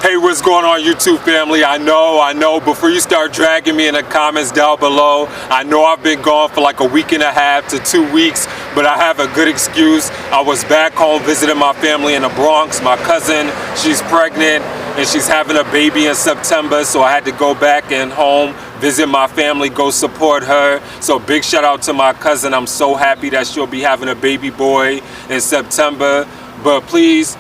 Hey, what's going on, YouTube family? I know, before you start dragging me in the comments down below, I know I've been gone for like a week and a half to 2 weeks, but I have a good excuse. I was back home visiting my family in the Bronx. My cousin, she's pregnant and she's having a baby in September, so I had to go back and home, visit my family, go support her. So big shout out to my cousin. I'm so happy that she'll be having a baby boy in September. But please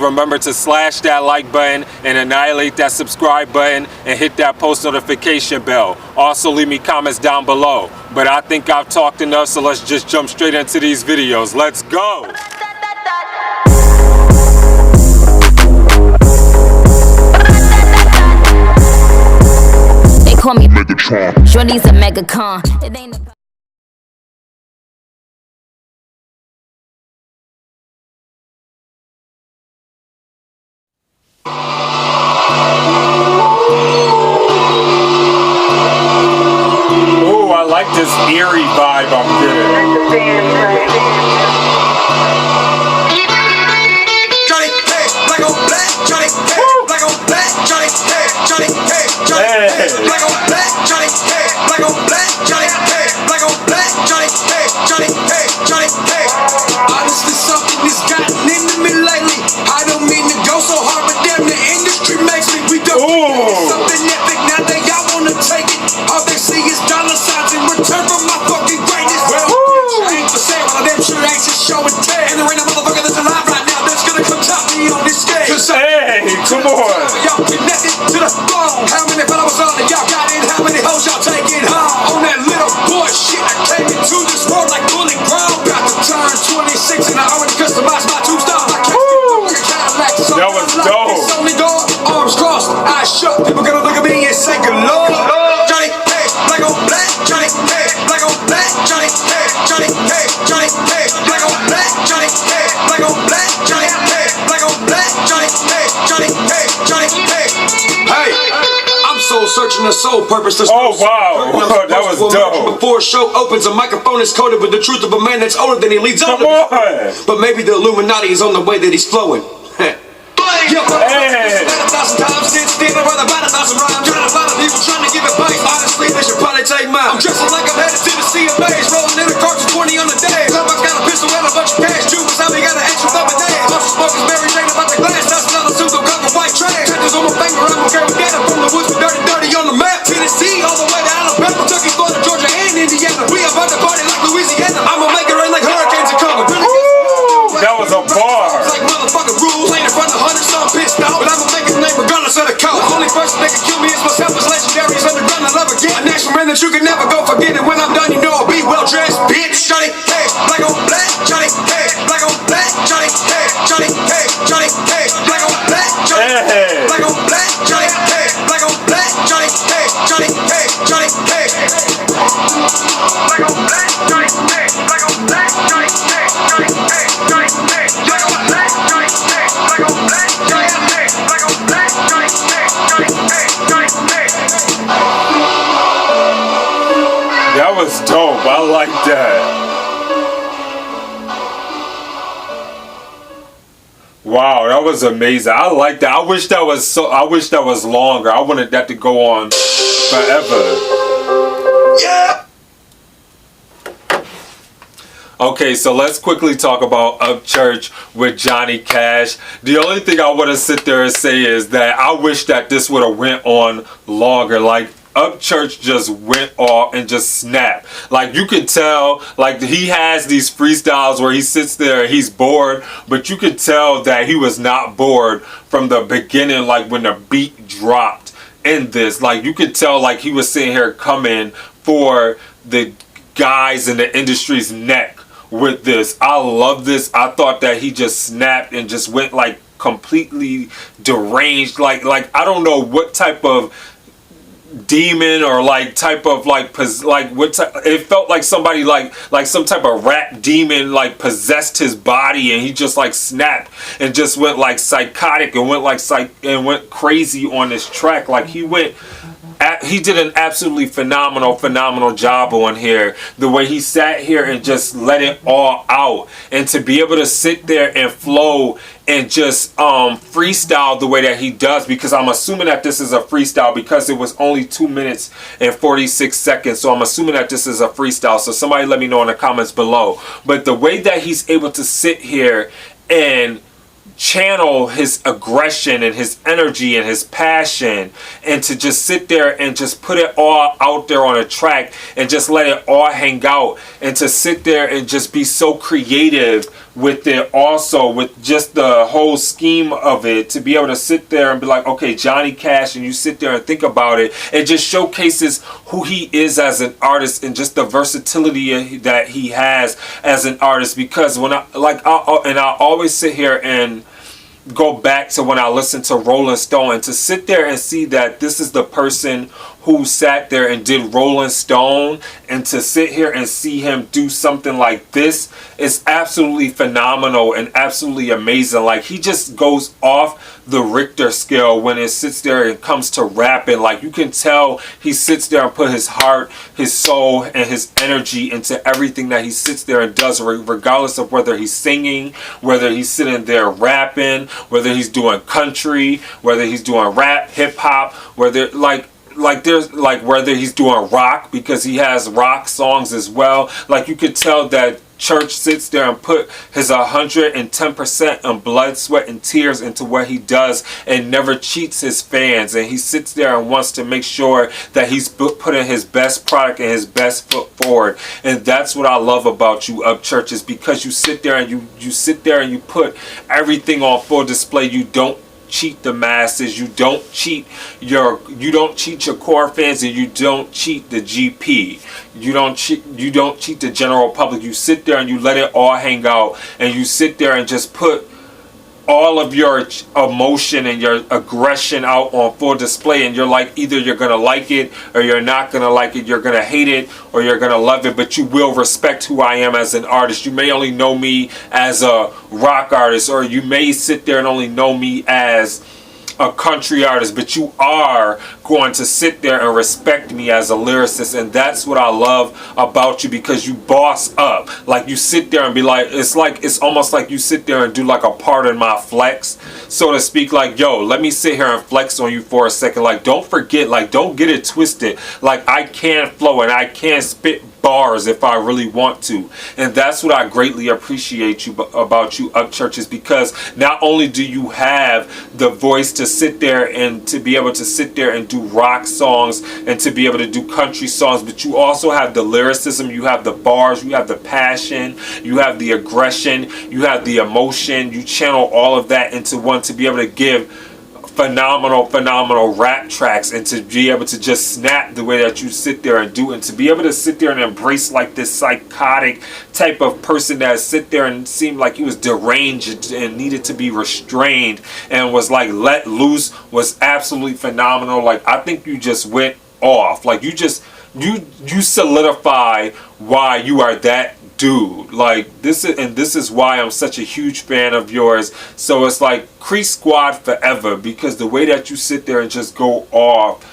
remember to slash that like button and annihilate that subscribe button and hit that post notification bell. Also leave me comments down below. But I think I've talked enough, so let's just jump straight into these videos. Let's go! They call me Megatron. Shorty's a megacon. It ain't a Ooh, I like this eerie vibe I'm getting. Johnny, hey, black on black, Johnny, hey, black on black, Johnny, hey, Johnny, hey, Johnny, hey, black on black, Johnny, hey, black on black, Johnny, hey, black on black, Johnny, hey, Johnny, hey, Johnny, hey. Honestly, something has gotten into me lately. I don't mean to go so hard, but damn, the industry makes me. We don't something epic. Now they y'all wanna take it. All they see is dollar signs in return for my fucking greatness. Well, I ain't for sale, but I damn sure ain't just show and tell. And there ain't a motherfucker that's alive right now that's gonna come top me on this stage. Hey, come on. Y'all connected to the phone. How many followers on it? Y'all got it? How many hoes y'all taking home? On that little boy shit, I came into this world like fully grown. About to turn 26 and I already customized my two-star. That was dope. It's only door, arms crossed, eyes shut. People gonna look at me and say good Lord. Johnny, hey, black on black, Johnny, hey, black on black, Johnny, hey, Johnny, hey, Johnny, hey, black on black, Johnny, hey, black on black, Johnny, hey, black on black, Johnny, hey, Johnny, hey, Johnny, hey. Hey, I'm soul searching the soul purpose. Oh wow, that was dope. Before a show opens, a microphone is coded with the truth of a man that's older than he leads on. Come on. But maybe the Illuminati is on the way that he's flowing. Yeah, but hey. 1,000 times since then, I'd rather write 1,000 rhymes. Got a lot of people trying to give advice. Honestly, they should probably take mine. I'm dressing like I'm headed to the sea of Bays, rolling in a car to 20 on the day. Somebody's got a pistol and a bunch of cash. Jukes, how we got an extra thumbing days. Most smokers, Mary Jane about the glass. That's not a suit, cover white trash. Tattoos on my finger, I'm okay with that. I'm from the woods with dirty on the map. Tennessee, all the way to Alabama, Kentucky, Florida, Georgia, and Indiana. We about to party like Louisiana. I'ma make it rain like hurricanes are coming. That was a bar. Like motherfucking rules, ain't in front of 100, so I'm pissed off. But I'ma make his name regardless of the cost. The only person that can kill me is myself, is legendary, is underground, I love again. A national man that you can never go forget. And when I'm done, you know I'll be well dressed, bitch. Johnny, hey, black on black, Johnny, hey, black on black, Johnny, hey, Johnny, hey, Johnny, hey, black on black, Johnny, hey, black on black, Johnny, hey, black on black, Johnny, hey, Johnny, hey, Johnny, hey. Black on black, Johnny, hey, black on black, Johnny, hey, Johnny, hey, Johnny, hey, black on black, Johnny, hey, black on black, Johnny, hey, black on black, Johnny, hey, Johnny, hey, Johnny, hey. That was dope. I like that. Wow, that was amazing. I like that. I wish that was longer. I wanted that to go on forever. Yeah. Okay, so let's quickly talk about Upchurch with Johnny Cash. The only thing I want to sit there and say is that I wish that this would have went on longer. Like, Upchurch just went off and just snapped. Like, you could tell, like, he has these freestyles where he sits there and he's bored, but you could tell that he was not bored from the beginning, like when the beat dropped in this. Like, you could tell, like, he was sitting here coming for the guys in the industry's neck with this. I love this. I thought that he just snapped and just went like completely deranged. Like I don't know what type of demon or like type of like what type, it felt like somebody like some type of rap demon like possessed his body, and he just like snapped and just went like psychotic and went like went crazy on this track. Like he went he did an absolutely phenomenal job on here. The way he sat here and just let it all out, and to be able to sit there and flow and just freestyle the way that he does, because I'm assuming that this is a freestyle because it was only 2 minutes and 46 seconds. So I'm assuming that this is a freestyle. So somebody let me know in the comments below. But the way that he's able to sit here and channel his aggression and his energy and his passion, and to just sit there and just put it all out there on a track and just let it all hang out, and to sit there and just be so creative with it, also with just the whole scheme of it, to be able to sit there and be like, okay, Johnny Cash, and you sit there and think about it, it just showcases who he is as an artist and just the versatility that he has as an artist. Because when I always sit here and go back to when I listened to Rolling Stone, and to sit there and see that this is the person who sat there and did Rolling Stone, and to sit here and see him do something like this is absolutely phenomenal and absolutely amazing. Like, he just goes off the Richter scale when it sits there and comes to rapping. Like, you can tell he sits there and put his heart, his soul, and his energy into everything that he sits there and does, regardless of whether he's singing, whether he's sitting there rapping, whether he's doing country, whether he's doing rap, hip hop, whether whether he's doing rock, because he has rock songs as well. Like, you could tell that Church sits there and put his 110% in blood, sweat, and tears into what he does, and never cheats his fans. And he sits there and wants to make sure that he's putting his best product and his best foot forward. And that's what I love about you, Upchurch, is because you sit there and you sit there and you put everything on full display. You don't cheat the masses, you don't cheat your core fans, and you don't cheat the GP. You don't cheat the general public. You sit there and you let it all hang out, and you sit there and just put all of your emotion and your aggression out on full display. And you're like, either you're gonna like it or you're not gonna like it, you're gonna hate it or you're gonna love it, but you will respect who I am as an artist. You may only know me as a rock artist, or you may sit there and only know me as a country artist, but you are going to sit there and respect me as a lyricist. And that's what I love about you, because you boss up. Like, you sit there and be like, it's almost like you sit there and do like a part in my flex, so to speak. Like, yo, let me sit here and flex on you for a second. Like, don't forget, like, don't get it twisted. Like, I can flow and I can spit bars if I really want to. And that's what I greatly appreciate about you, Upchurch, is because not only do you have the voice to sit there and to be able to sit there and do rock songs and to be able to do country songs, but you also have the lyricism, you have the bars, you have the passion, you have the aggression, you have the emotion. You channel all of that into one to be able to give phenomenal rap tracks, and to be able to just snap the way that you sit there and do, and to be able to sit there and embrace like this psychotic type of person that sit there and seemed like he was deranged and needed to be restrained and was like let loose, was absolutely phenomenal. Like, I think you just went off. Like, you solidify why you are that dude. Like, this is why I'm such a huge fan of yours. So it's like, Crease Squad forever, because the way that you sit there and just go off,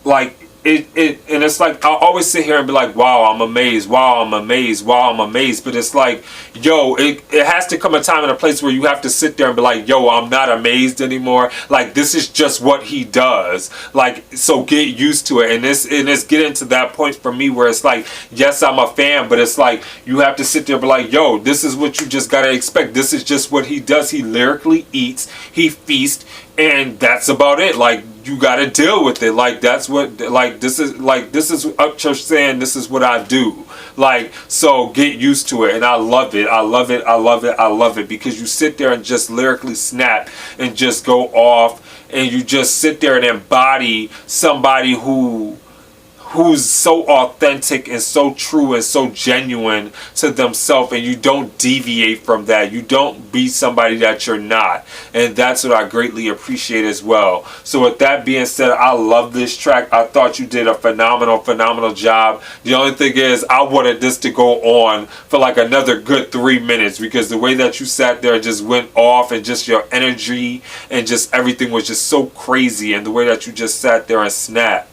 like, and it's like, I always sit here and be like, wow, I'm amazed, wow, I'm amazed, wow, I'm amazed. But it's like, yo, it has to come a time and a place where you have to sit there and be like, yo, I'm not amazed anymore. Like, this is just what he does. Like, so get used to it. And it's getting to that point for me where it's like, yes, I'm a fan, but it's like, you have to sit there and be like, yo, this is what you just gotta expect. This is just what he does. He lyrically eats, he feasts, and that's about it. Like, you gotta deal with it. Like, that's what, like, this is Upchurch saying, this is what I do. Like, so get used to it. And I love it. I love it. I love it. I love it, because you sit there and just lyrically snap and just go off, and you just sit there and embody somebody who's so authentic and so true and so genuine to themselves, and you don't deviate from that. You don't be somebody that you're not. And that's what I greatly appreciate as well. So with that being said, I love this track. I thought you did a phenomenal job. The only thing is, I wanted this to go on for like another good 3 minutes, because the way that you sat there and just went off, and just your energy and just everything was just so crazy, and the way that you just sat there and snapped.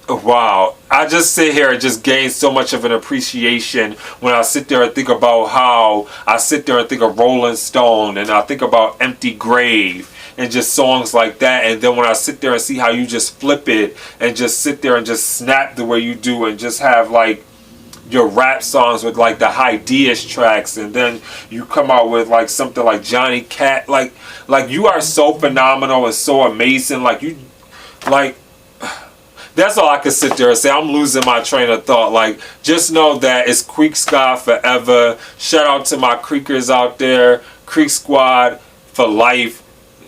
Wow, I just sit here and just gain so much of an appreciation when I sit there and think about how I sit there and think of Rolling Stone, and I think about Empty Grave and just songs like that. And then when I sit there and see how you just flip it and just sit there and just snap the way you do, and just have like your rap songs with like the high diss tracks, and then you come out with like something like Johnny Cat, like you are so phenomenal and so amazing. Like you, like, that's all I could sit there and say. I'm losing my train of thought. Like, just know that it's Creek Squad forever. Shout out to my Creekers out there. Creek Squad for life.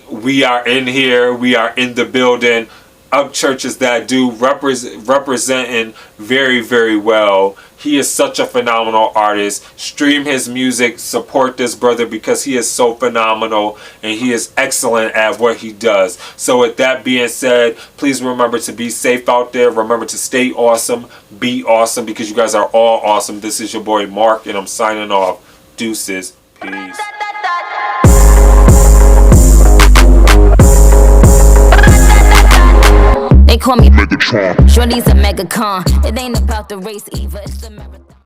We are in here. We are in the building. Upchurch is that dude representing very, very well. He is such a phenomenal artist. Stream his music. Support this brother because he is so phenomenal and he is excellent at what he does. So with that being said, please remember to be safe out there. Remember to stay awesome. Be awesome because you guys are all awesome. This is your boy Mark and I'm signing off. Deuces. Peace. They call me Megatron. Shorty's a mega con. It ain't about the race either. It's the marathon.